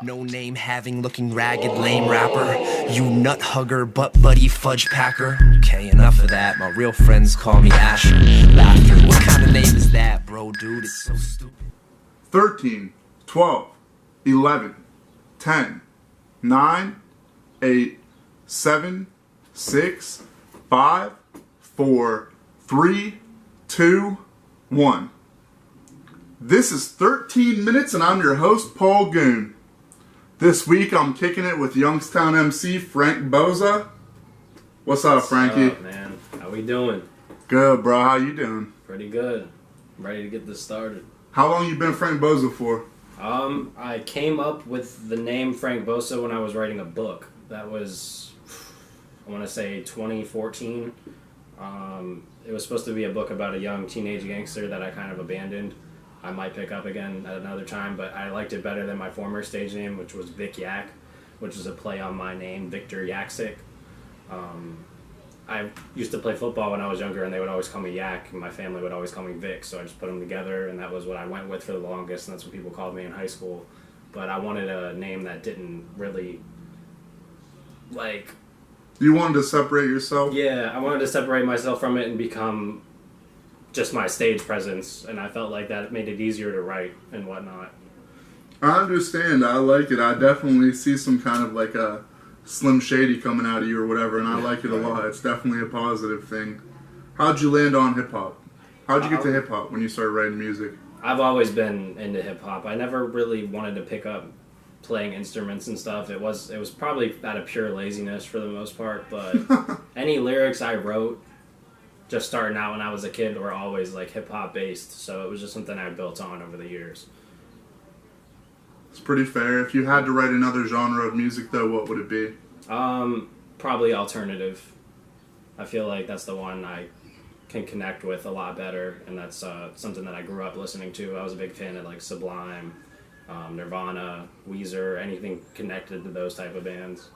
No name having looking ragged lame rapper. You nut hugger butt buddy fudge packer. Okay, enough of that. My real friends call me Asher. Laughter. What kind of name is that, bro, dude? It's so stupid. 13, 12, 11, 10, 9, 8, 7, 6, 5, 4, 3, 2, 1. This is 13 Minutes and I'm your host, Paul Goon. This week I'm kicking it with Youngstown MC Frank Bosa. What's up, Frankie? What's up, man? How we doing? Good, bro. How you doing? Pretty good. I'm ready to get this started. How long you been Frank Bosa for? I came up with the name Frank Bosa when I was writing a book. That was, I want to say 2014. It was supposed to be a book about a young teenage gangster that I kind of abandoned. I might pick up again at another time, but I liked it better than my former stage name, which was Vic Yak, which is a play on my name, Victor Yaksic. I used to play football when I was younger, and they would always call me Yak, and my family would always call me Vic, so I just put them together, and that was what I went with for the longest, and that's what people called me in high school. But I wanted a name that didn't really, like... You wanted to separate yourself? Yeah, I wanted to separate myself from it and become just my stage presence, and I felt like that made it easier to write and whatnot. I understand. I like it. I definitely see some kind of like a Slim Shady coming out of you or whatever, and I like it a lot. It's definitely a positive thing. How'd you land on hip-hop? How'd you get to hip-hop when you started writing music? I've always been into hip-hop. I never really wanted to pick up playing instruments and stuff. It was probably out of pure laziness for the most part, but any lyrics I wrote just starting out when I was a kid were always like hip-hop based, so it was just something I built on over the years. It's pretty fair. If you had to write another genre of music, though, what would it be? Probably alternative. I feel like that's the one I can connect with a lot better, and that's something that I grew up listening to. I was a big fan of like Sublime, Nirvana, Weezer, anything connected to those type of bands.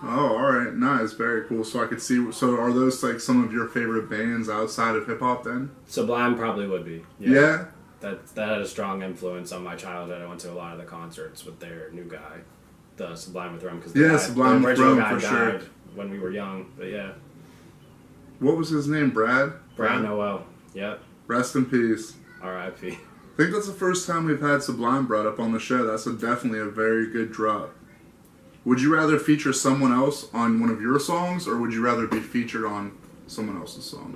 Oh, alright. Nice. Very cool. So I could see... So are those like some of your favorite bands outside of hip-hop then? Sublime probably would be. Yeah? That had a strong influence on my childhood. I went to a lot of the concerts with their new guy, the Sublime with Rome, because Sublime the with original Rome, guy for died sure. when we were young. But yeah, What was his name? Brad? Brad Noel. Yep. Rest in peace. R.I.P. I think that's the first time we've had Sublime brought up on the show. That's definitely a very good drop. Would you rather feature someone else on one of your songs, or would you rather be featured on someone else's song?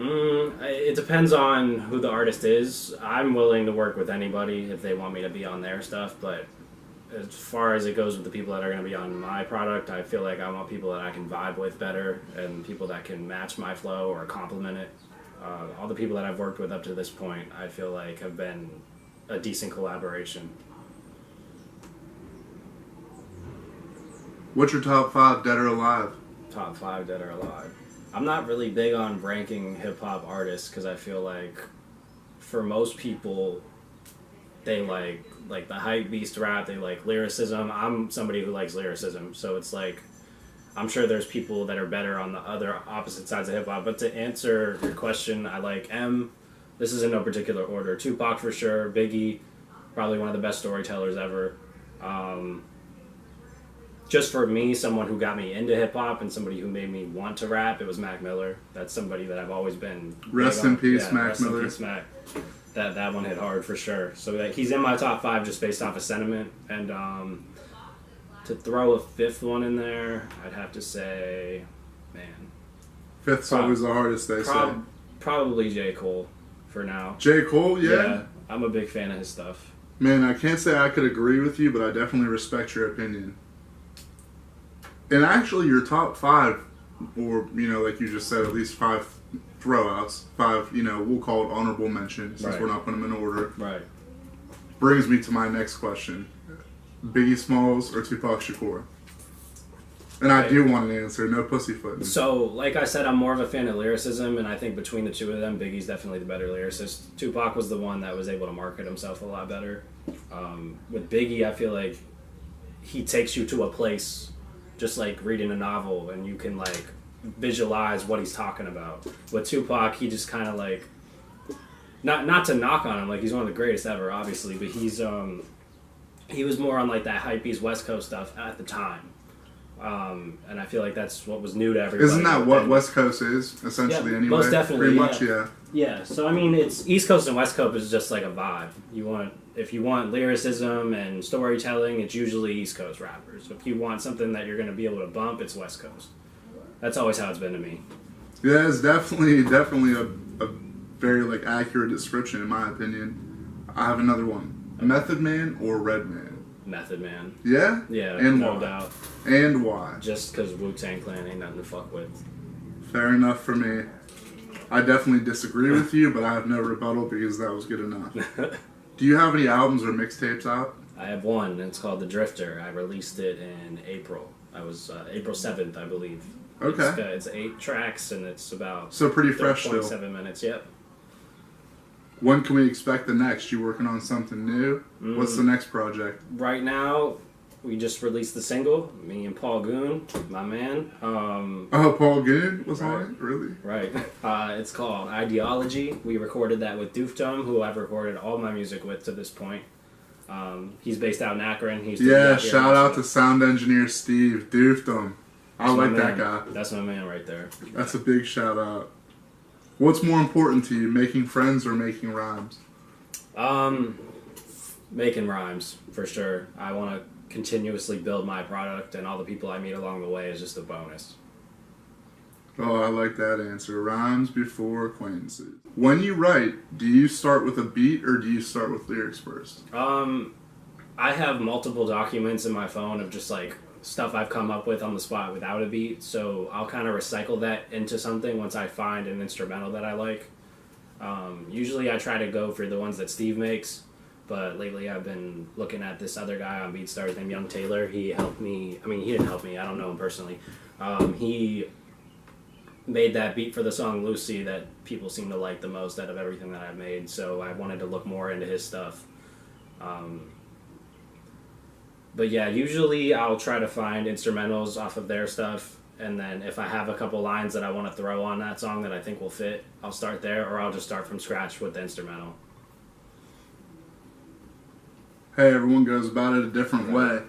It depends on who the artist is. I'm willing to work with anybody if they want me to be on their stuff, but as far as it goes with the people that are going to be on my product, I feel like I want people that I can vibe with better and people that can match my flow or complement it. All the people that I've worked with up to this point, I feel like have been a decent collaboration. What's your top 5 dead or alive? Top 5 dead or alive. I'm not really big on ranking hip-hop artists because I feel like for most people they like the hype beast rap, they like lyricism. I'm somebody who likes lyricism, so it's like I'm sure there's people that are better on the other opposite sides of hip-hop, but to answer your question, I like this is in no particular order, Tupac for sure, Biggie, probably one of the best storytellers ever. Just for me, someone who got me into hip-hop and somebody who made me want to rap, it was Mac Miller. That's somebody that I've always been... Rest in peace, Mac rest Miller. In peace, Mac. That one hit hard for sure. So like, he's in my top 5 just based off of sentiment. And to throw a 5th one in there, I'd have to say... Man. 5th's always the hardest, they say. Probably J. Cole for now. J. Cole, yeah? I'm a big fan of his stuff. Man, I can't say I could agree with you, but I definitely respect your opinion. And actually, your top 5, or, like you just said, at least 5 throwouts, 5, we'll call it honorable mention, since we're not putting them in order. Right. Brings me to my next question. Biggie Smalls or Tupac Shakur? And I do want an answer, no pussyfooting. So, like I said, I'm more of a fan of lyricism, and I think between the two of them, Biggie's definitely the better lyricist. Tupac was the one that was able to market himself a lot better. With Biggie, I feel like he takes you to a place just like reading a novel, and you can like visualize what he's talking about. With Tupac, he just kind of like, not to knock on him, like he's one of the greatest ever, obviously, but he's he was more on like that hypebeast West Coast stuff at the time. And I feel like that's what was new to everybody. Isn't that what West Coast is, essentially, anyway? Most definitely, Pretty much, yeah. Yeah, so I mean, it's East Coast and West Coast is just like a vibe. If you want lyricism and storytelling, it's usually East Coast rappers. If you want something that you're going to be able to bump, it's West Coast. That's always how it's been to me. Yeah, it's definitely a very like accurate description in my opinion. I have another one: Method Man or Redman? Method Man. Yeah. Yeah, and no why? doubt. And why? Just because Wu-Tang Clan ain't nothing to fuck with. Fair enough for me. I definitely disagree with you, but I have no rebuttal because that was good enough. Do you have any albums or mixtapes out? I have one, and it's called The Drifter. I released it in April. I was April 7th, I believe. Okay. It's 8 tracks, and it's about So pretty fresh still. 7 minutes, yep. When can we expect the next? You working on something new? What's the next project? Right now, we just released the single, me and Paul Goon, my man. Oh, Paul Goon was on it? Really? Right. It's called Ideology. We recorded that with Doofdom, who I've recorded all my music with to this point. He's based out in Akron. Yeah, shout out to sound engineer Steve Doofdom. I like that guy. That's my man right there. That's a big shout out. What's more important to you, making friends or making rhymes? Making rhymes, for sure. I want to continuously build my product, and all the people I meet along the way is just a bonus. Oh, I like that answer. Rhymes before acquaintances. When you write, do you start with a beat or do you start with lyrics first? I have multiple documents in my phone of just like stuff I've come up with on the spot without a beat, so I'll kind of recycle that into something once I find an instrumental that I like. Usually I try to go for the ones that Steve makes, but lately I've been looking at this other guy on BeatStars named Young Taylor. He helped me. I mean, he didn't help me. I don't know him personally. He made that beat for the song Lucy that people seem to like the most out of everything that I've made, so I wanted to look more into his stuff. But yeah, usually I'll try to find instrumentals off of their stuff, and then if I have a couple lines that I want to throw on that song that I think will fit, I'll start there, or I'll just start from scratch with the instrumental. Hey, everyone goes about it a different way.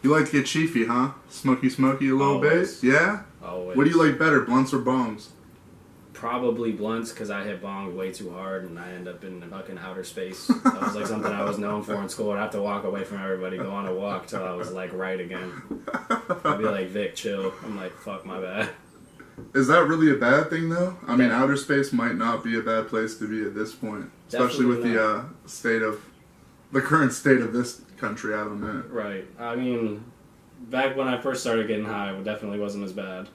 You like to get chiefy, huh? Smoky a little Always. bit? Yeah? Always. What do you like better, blunts or bongs? Probably blunts, because I hit bong way too hard and I end up in fucking outer space. That was like something I was known for in school. I'd have to walk away from everybody, go on a walk till I was like right again. I'd be like, Vic, chill. I'm like, fuck, my bad. Is that really a bad thing, though? I mean, outer space might not be a bad place to be at this point. Especially with the current state of this country, I don't know. Right. I mean, back when I first started getting high, it definitely wasn't as bad.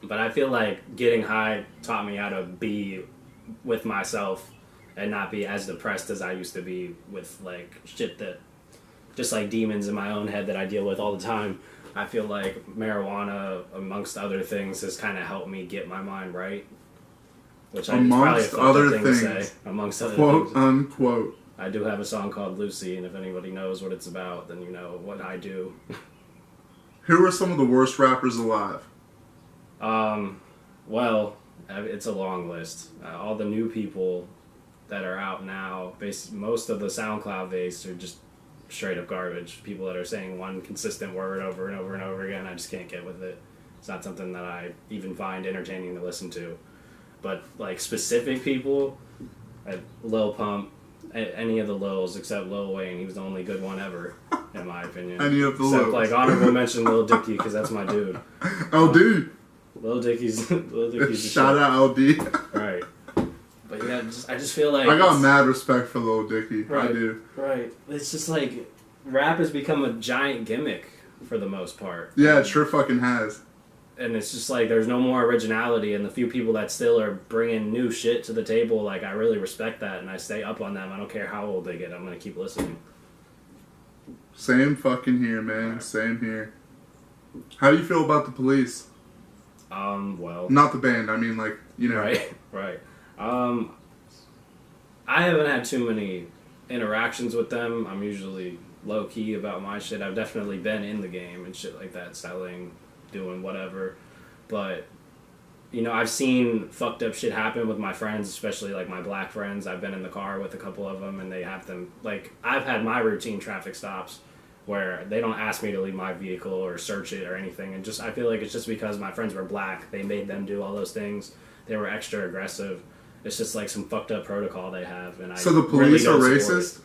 But I feel like getting high taught me how to be with myself and not be as depressed as I used to be with like shit that just like demons in my own head that I deal with all the time. I feel like marijuana, amongst other things, has kind of helped me get my mind right. Which amongst other things, to say. Amongst other quote things. Unquote. I do have a song called Lucy, and if anybody knows what it's about, then you know what I do. Who are some of the worst rappers alive? Well, it's a long list. All the new people that are out now, most of the SoundCloud base are just straight up garbage. People that are saying one consistent word over and over and over again, I just can't get with it. It's not something that I even find entertaining to listen to. But like specific people, Lil Pump, any of the Lils except Lil Wayne, he was the only good one ever, in my opinion. Any of the Except Lils. Like honorable mention Lil Dicky, because that's my dude. Oh, dude. Lil Dicky's the Shout shit. out LD. Right. But yeah, I just feel like I got mad respect for Lil Dicky. Right, I do. Right. It's just like rap has become a giant gimmick for the most part. Yeah, it sure fucking has. And it's just like there's no more originality, and the few people that still are bringing new shit to the table, like I really respect that, and I stay up on them. I don't care how old they get. I'm gonna keep listening. Same fucking here, man. Right. Same here. How do you feel about the Police? Well, Not the band. I mean, like, you know. right. I haven't had too many interactions with them. I'm usually low key about my shit. I've definitely been in the game and shit like that, selling, doing whatever. But you know, I've seen fucked up shit happen with my friends, especially like my black friends. I've been in the car with a couple of them, and they have them like I've had my routine traffic stops where they don't ask me to leave my vehicle or search it or anything, and just I feel like it's just because my friends were black, they made them do all those things. They were extra aggressive. It's just like some fucked up protocol they have, and So the police are racist?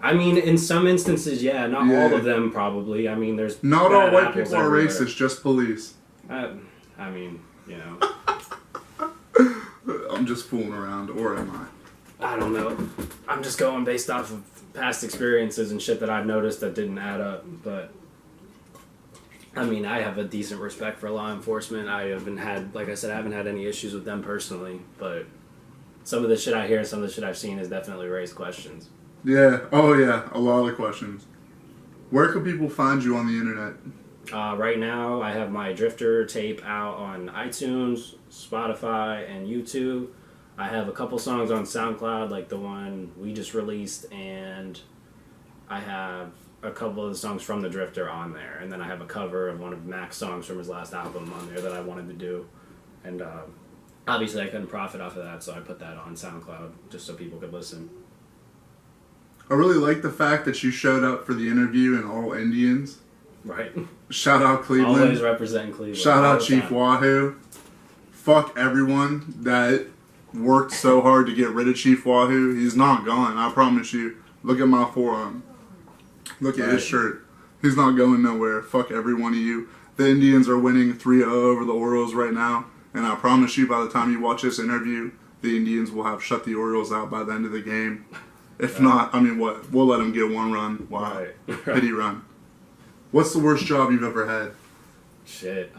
I mean, in some instances, yeah. Not all of them, probably. I mean, there's not all bad white apples people are everywhere. racist, just police. I mean, you know. I'm just fooling around, or am I? I don't know. I'm just going based off of past experiences and shit that I've noticed that didn't add up. But I mean, I have a decent respect for law enforcement. I haven't had, like I said, I haven't had any issues with them personally. But some of the shit I hear and some of the shit I've seen has definitely raised questions. Yeah. Oh, yeah. A lot of questions. Where can people find you on the internet? Right now, I have my Drifter tape out on iTunes, Spotify, and YouTube. I have a couple songs on SoundCloud, like the one we just released, and I have a couple of the songs from the Drifter on there. And then I have a cover of one of Mac's songs from his last album on there that I wanted to do. And obviously, I couldn't profit off of that, so I put that on SoundCloud just so people could listen. I really like the fact that you showed up for the interview in all Indians. Right. Shout out Cleveland. Always representing Cleveland. Shout all out the Chief time. Wahoo. Fuck everyone that worked so hard to get rid of Chief Wahoo. He's not gone, I promise you. Look at my forearm. Look at his shirt. He's not going nowhere. Fuck every one of you. The Indians are winning 3-0 over the Orioles right now. And I promise you, by the time you watch this interview, the Indians will have shut the Orioles out by the end of the game. If not, I mean, what? We'll let them get one run. Wow. Right. Pity run. What's the worst job you've ever had? Shit.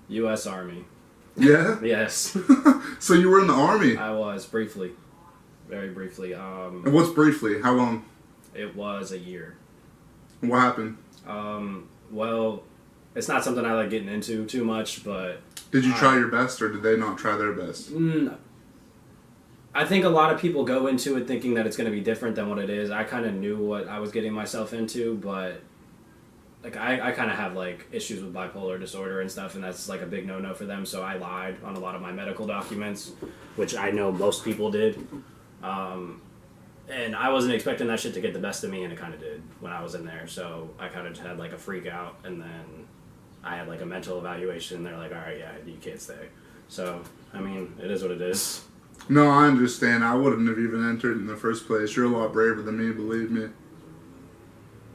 U.S. Army. Yeah? Yes. So you were in the Army. I was, briefly. Very briefly. And what's briefly? How long? It was a year. What happened? Well, it's not something I like getting into too much, but... Did you try your best, or did they not try their best? I think a lot of people go into it thinking that it's going to be different than what it is. I kind of knew what I was getting myself into, but like I kind of have like issues with bipolar disorder and stuff, and that's like a big no-no for them. So I lied on a lot of my medical documents, which I know most people did. And I wasn't expecting that shit to get the best of me, and it kind of did when I was in there. So I kind of had like a freak out, and then I had like a mental evaluation, and they're like, all right, yeah, you can't stay. So, I mean, it is what it is. No, I understand. I wouldn't have even entered in the first place. You're a lot braver than me, believe me.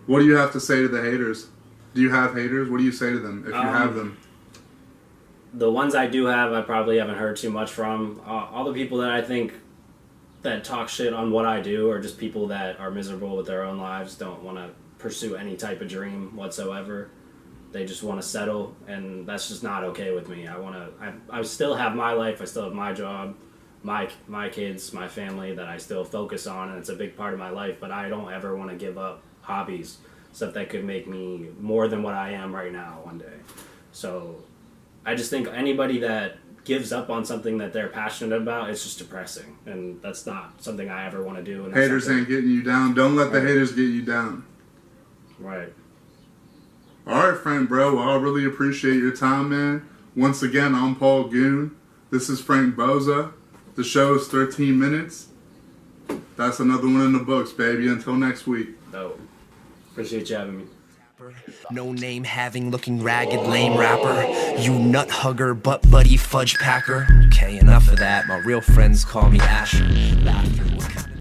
What do you have to say to the haters? Do you have haters? What do you say to them if you have them? The ones I do have, I probably haven't heard too much from. All the people that I think that talk shit on what I do are just people that are miserable with their own lives, don't want to pursue any type of dream whatsoever. They just want to settle, and that's just not okay with me. I still have my life, I still have my job, my kids, my family that I still focus on, and it's a big part of my life, but I don't ever want to give up hobbies, stuff that could make me more than what I am right now one day. So I just think anybody that gives up on something that they're passionate about, it's just depressing, and that's not something I ever want to do. And Haters ain't getting you down. Don't let the haters get you down. Right. All right, friend, bro. Well, I really appreciate your time, man. Once again, I'm Paul Goon. This is Frank Bosa. The show is 13 minutes. That's another one in the books, baby. Until next week. Dope. Appreciate you having me. No name having looking ragged lame rapper. You nut hugger butt buddy fudge packer. Okay, enough of that. My real friends call me Asher. Laughter.